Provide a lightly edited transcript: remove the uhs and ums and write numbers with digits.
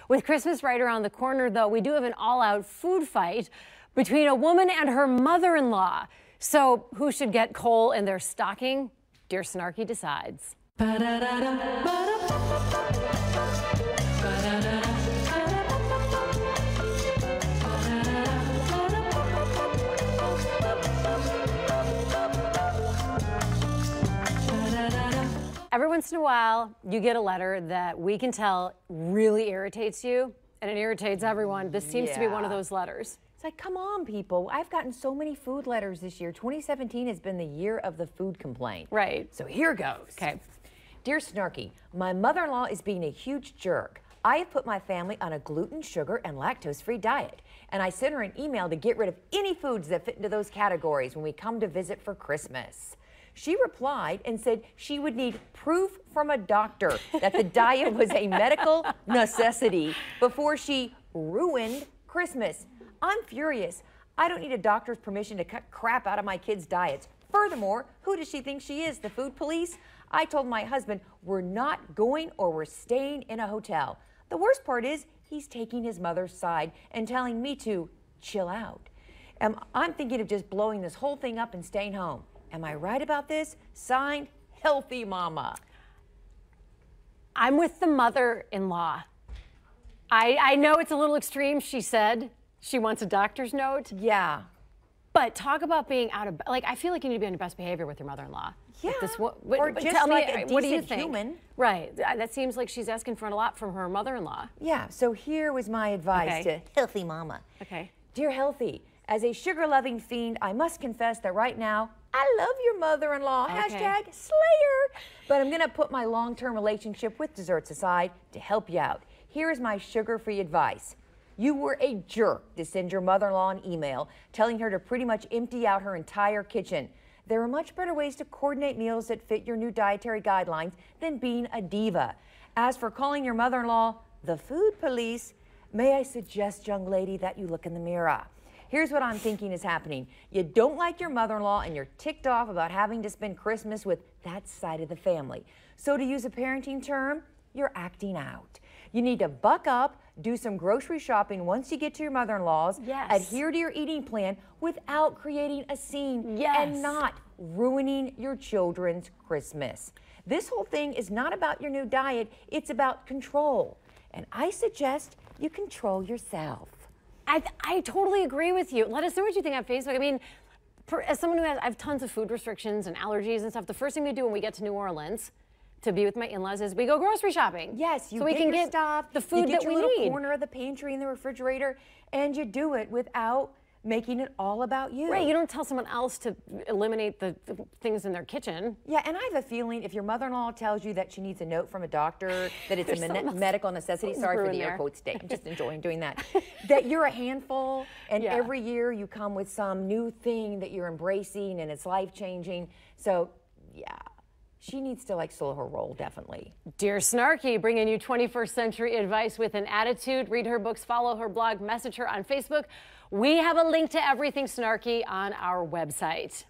With Christmas right around the corner, though, we do have an all-out food fight between a woman and her mother-in-law. So who should get coal in their stocking? Dear Snarky decides. Every once in a while, you get a letter that we can tell really irritates you, and it irritates everyone. This seems to be one of those letters. It's like, come on, people. I've gotten so many food letters this year. 2017 has been the year of the food complaint. Right. So here goes. Okay. Dear Snarky, my mother-in-law is being a huge jerk. I have put my family on a gluten, sugar, and lactose-free diet, and I sent her an email to get rid of any foods that fit into those categories when we come to visit for Christmas. She replied and said she would need proof from a doctor that the diet was a medical necessity before she ruined Christmas. I'm furious. I don't need a doctor's permission to cut crap out of my kids' diets. Furthermore, who does she think she is, the food police? I told my husband we're not going or we're staying in a hotel. The worst part is he's taking his mother's side and telling me to chill out. I'm thinking of just blowing this whole thing up and staying home. Am I right about this? Signed, Healthy Mama. I'm with the mother-in-law. I know it's a little extreme. She said she wants a doctor's note. Yeah. But talk about being out of, like, I feel like you need to be on your best behavior with your mother-in-law. Yeah. Or just tell like me, a what do you decent think? human. Right. That seems like she's asking for a lot from her mother-in-law. Yeah. So here was my advice to Healthy Mama. Okay. Dear Healthy, as a sugar-loving fiend, I must confess that right now, I love your mother-in-law, hashtag Slayer. But I'm gonna put my long-term relationship with desserts aside to help you out. Here is my sugar-free advice. You were a jerk to send your mother-in-law an email telling her to pretty much empty out her entire kitchen. There are much better ways to coordinate meals that fit your new dietary guidelines than being a diva. As for calling your mother-in-law the food police, may I suggest, young lady, that you look in the mirror. Here's what I'm thinking is happening. You don't like your mother-in-law and you're ticked off about having to spend Christmas with that side of the family. So to use a parenting term, you're acting out. You need to buck up, do some grocery shopping once you get to your mother-in-law's, adhere to your eating plan without creating a scene and not ruining your children's Christmas. This whole thing is not about your new diet, it's about control. And I suggest you control yourself. I totally agree with you. Let us know what you think on Facebook. I mean, as someone who I have tons of food restrictions and allergies and stuff, the first thing we do when we get to New Orleans to be with my in-laws is we go grocery shopping. Yes, you so we get can your get stuff, the food that we need. You get your little corner of the pantry in the refrigerator, and you do it without making it all about you. Right, you don't tell someone else to eliminate the things in their kitchen. Yeah, and I have a feeling if your mother-in-law tells you that she needs a note from a doctor, that it's a medical necessity, sorry for the air quotes today, I'm just enjoying doing that, that you're a handful, and every year you come with some new thing that you're embracing and it's life-changing. So, yeah. She needs to slow her roll, definitely. Dear Snarky, bringing you 21st century advice with an attitude. Read her books, follow her blog, message her on Facebook. We have a link to everything Snarky on our website.